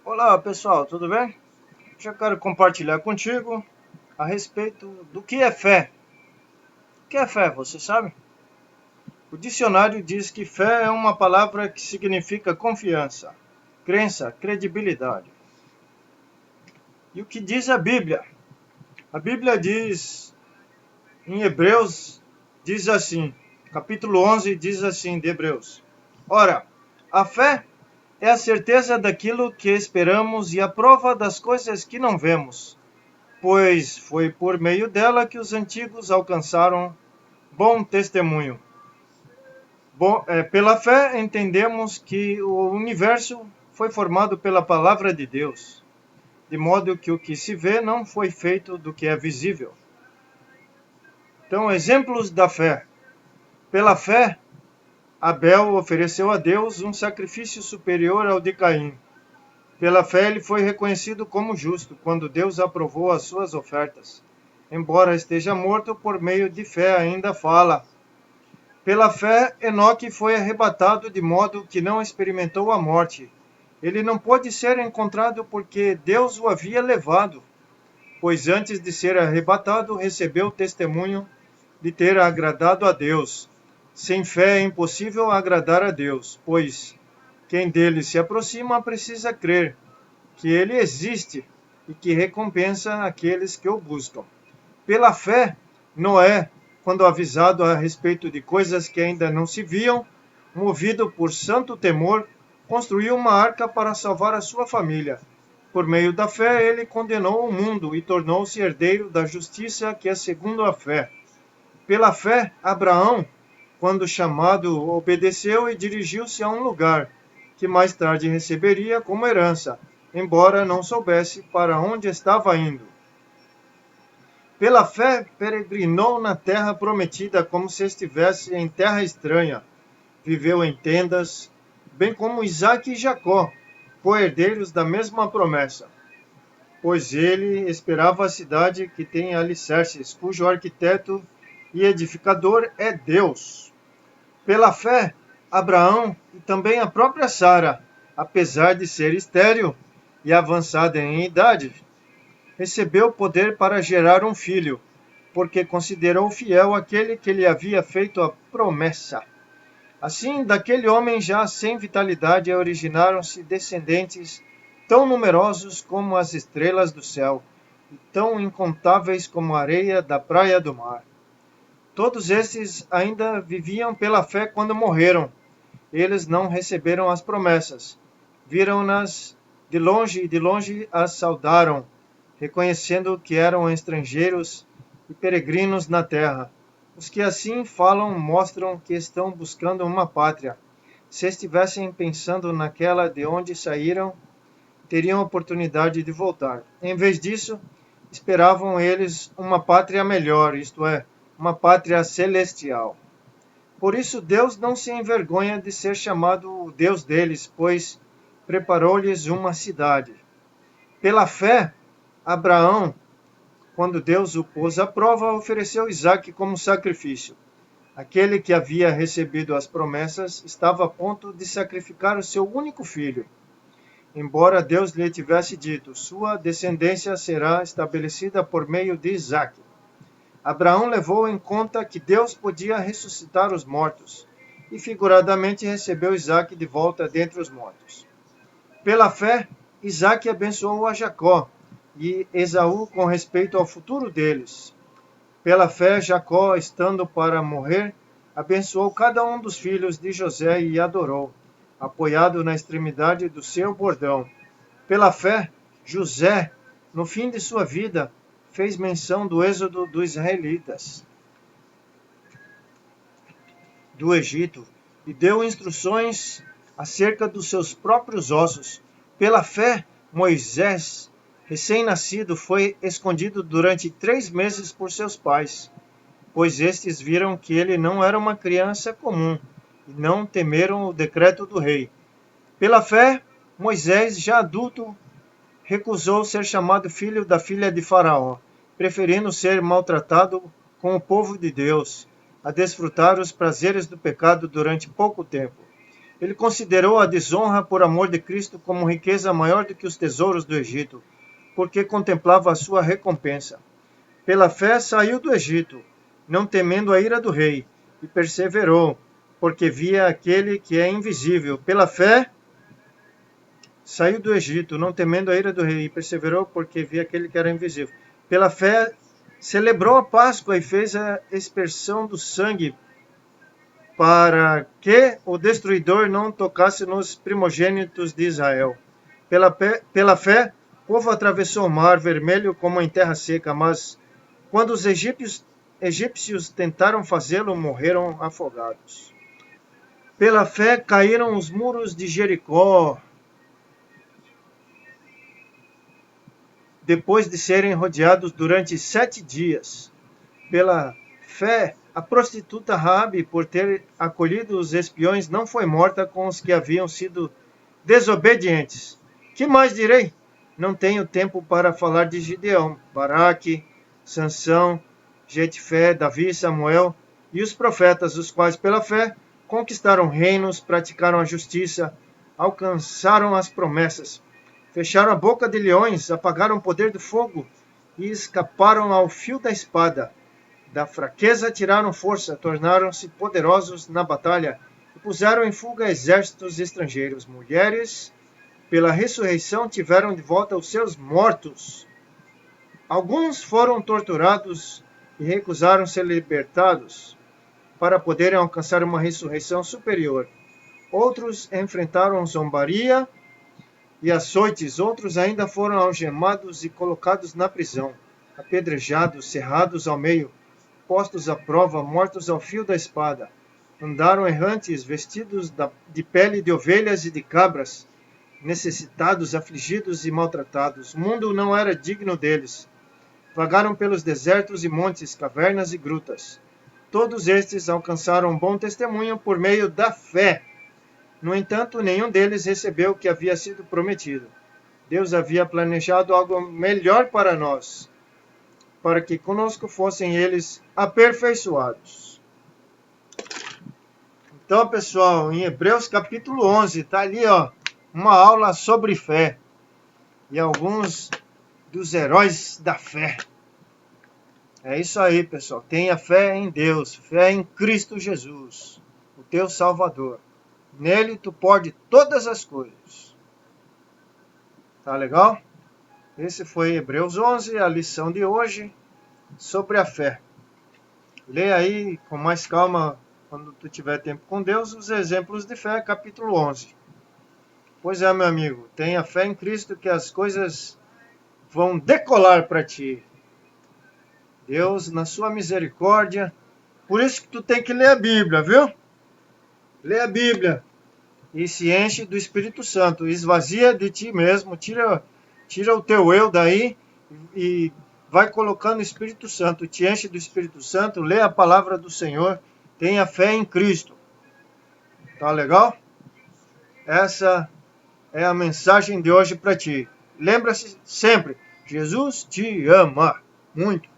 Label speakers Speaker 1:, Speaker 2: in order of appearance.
Speaker 1: Olá pessoal, tudo bem? Já quero compartilhar contigo a respeito do que é fé. O que é fé, você sabe? O dicionário diz que fé é uma palavra que significa confiança, crença, credibilidade. E o que diz a Bíblia? A Bíblia diz, em Hebreus, diz assim, capítulo 11 diz assim de Hebreus: Ora, a fé é a certeza daquilo que esperamos e a prova das coisas que não vemos. Pois foi por meio dela que os antigos alcançaram bom testemunho. Pela fé entendemos que o universo foi formado pela palavra de Deus, de modo que o que se vê não foi feito do que é visível. Então, exemplos da fé. Pela fé, Abel ofereceu a Deus um sacrifício superior ao de Caim. Pela fé, ele foi reconhecido como justo quando Deus aprovou as suas ofertas. Embora esteja morto, por meio de fé ainda fala. Pela fé, Enoque foi arrebatado de modo que não experimentou a morte. Ele não pôde ser encontrado porque Deus o havia levado, pois antes de ser arrebatado, recebeu testemunho de ter agradado a Deus. Sem fé é impossível agradar a Deus, pois quem dele se aproxima precisa crer que ele existe e que recompensa aqueles que o buscam. Pela fé, Noé, quando avisado a respeito de coisas que ainda não se viam, movido por santo temor, construiu uma arca para salvar a sua família. Por meio da fé, ele condenou o mundo e tornou-se herdeiro da justiça que é segundo a fé. Pela fé, Abraão, quando chamado, obedeceu e dirigiu-se a um lugar que mais tarde receberia como herança, embora não soubesse para onde estava indo. Pela fé, peregrinou na terra prometida como se estivesse em terra estranha. Viveu em tendas, bem como Isaque e Jacó, co-herdeiros da mesma promessa. Pois ele esperava a cidade que tem alicerces, cujo arquiteto e edificador é Deus. Pela fé, Abraão e também a própria Sara, apesar de ser estéril e avançada em idade, recebeu poder para gerar um filho, porque considerou fiel aquele que lhe havia feito a promessa. Assim, daquele homem já sem vitalidade originaram-se descendentes tão numerosos como as estrelas do céu, e tão incontáveis como a areia da praia do mar. Todos estes ainda viviam pela fé quando morreram. Eles não receberam as promessas. Viram-nas de longe e de longe as saudaram, reconhecendo que eram estrangeiros e peregrinos na terra. Os que assim falam mostram que estão buscando uma pátria. Se estivessem pensando naquela de onde saíram, teriam oportunidade de voltar. Em vez disso, esperavam eles uma pátria melhor, isto é, uma pátria celestial. Por isso Deus não se envergonha de ser chamado o Deus deles, pois preparou-lhes uma cidade. Pela fé, Abraão, quando Deus o pôs à prova, ofereceu Isaque como sacrifício. Aquele que havia recebido as promessas estava a ponto de sacrificar o seu único filho. Embora Deus lhe tivesse dito, sua descendência será estabelecida por meio de Isaque. Abraão levou em conta que Deus podia ressuscitar os mortos, e figuradamente recebeu Isaque de volta dentre os mortos. Pela fé, Isaque abençoou a Jacó e Esaú com respeito ao futuro deles. Pela fé, Jacó, estando para morrer, abençoou cada um dos filhos de José e adorou, apoiado na extremidade do seu bordão. Pela fé, José, no fim de sua vida, fez menção do êxodo dos israelitas do Egito e deu instruções acerca dos seus próprios ossos. Pela fé, Moisés, recém-nascido, foi escondido durante 3 meses por seus pais, pois estes viram que ele não era uma criança comum e não temeram o decreto do rei. Pela fé, Moisés, já adulto, recusou ser chamado filho da filha de Faraó, preferindo ser maltratado com o povo de Deus, a desfrutar os prazeres do pecado durante pouco tempo. Ele considerou a desonra por amor de Cristo como riqueza maior do que os tesouros do Egito, porque contemplava a sua recompensa. Pela fé saiu do Egito, não temendo a ira do rei, e perseverou, porque via aquele que é invisível. Pela fé saiu do Egito, não temendo a ira do rei, e perseverou, porque via aquele que era invisível. Pela fé celebrou a Páscoa e fez a expersão do sangue, para que o destruidor não tocasse nos primogênitos de Israel. Pela fé, o povo atravessou o mar vermelho como em terra seca, mas quando os egípcios tentaram fazê-lo, morreram afogados. Pela fé caíram os muros de Jericó, depois de serem rodeados durante 7 dias. Pela fé, a prostituta Raabe, por ter acolhido os espiões, não foi morta com os que haviam sido desobedientes. Que mais direi? Não tenho tempo para falar de Gideão, Baraque, Sansão, Jefté, Davi, Samuel e os profetas, os quais pela fé conquistaram reinos, praticaram a justiça, alcançaram as promessas, fecharam a boca de leões, apagaram o poder do fogo e escaparam ao fio da espada. Da fraqueza tiraram força, tornaram-se poderosos na batalha e puseram em fuga exércitos estrangeiros. Mulheres, pela ressurreição, tiveram de volta os seus mortos. Alguns foram torturados e recusaram ser libertados para poderem alcançar uma ressurreição superior. Outros enfrentaram zombaria e açoites, outros ainda foram algemados e colocados na prisão, apedrejados, cerrados ao meio, postos à prova, mortos ao fio da espada. Andaram errantes, vestidos de pele de ovelhas e de cabras, necessitados, afligidos e maltratados. O mundo não era digno deles. Vagaram pelos desertos e montes, cavernas e grutas. Todos estes alcançaram um bom testemunho por meio da fé. No entanto, nenhum deles recebeu o que havia sido prometido. Deus havia planejado algo melhor para nós, para que conosco fossem eles aperfeiçoados. Então, pessoal, em Hebreus capítulo 11, está ali, uma aula sobre fé e alguns dos heróis da fé. É isso aí, pessoal. Tenha fé em Deus, fé em Cristo Jesus, o teu Salvador. Nele tu pode todas as coisas. Tá legal? Esse foi Hebreus 11, a lição de hoje sobre a fé. Leia aí com mais calma, quando tu tiver tempo com Deus, os exemplos de fé, capítulo 11. Pois é, meu amigo, tenha fé em Cristo que as coisas vão decolar para ti. Deus, na sua misericórdia, por isso que tu tem que ler a Bíblia, viu? Lê a Bíblia e se enche do Espírito Santo. Esvazia de ti mesmo, tira o teu eu daí e vai colocando o Espírito Santo. Te enche do Espírito Santo, lê a palavra do Senhor, tenha fé em Cristo. Tá legal? Essa é a mensagem de hoje para ti. Lembra-se sempre, Jesus te ama muito.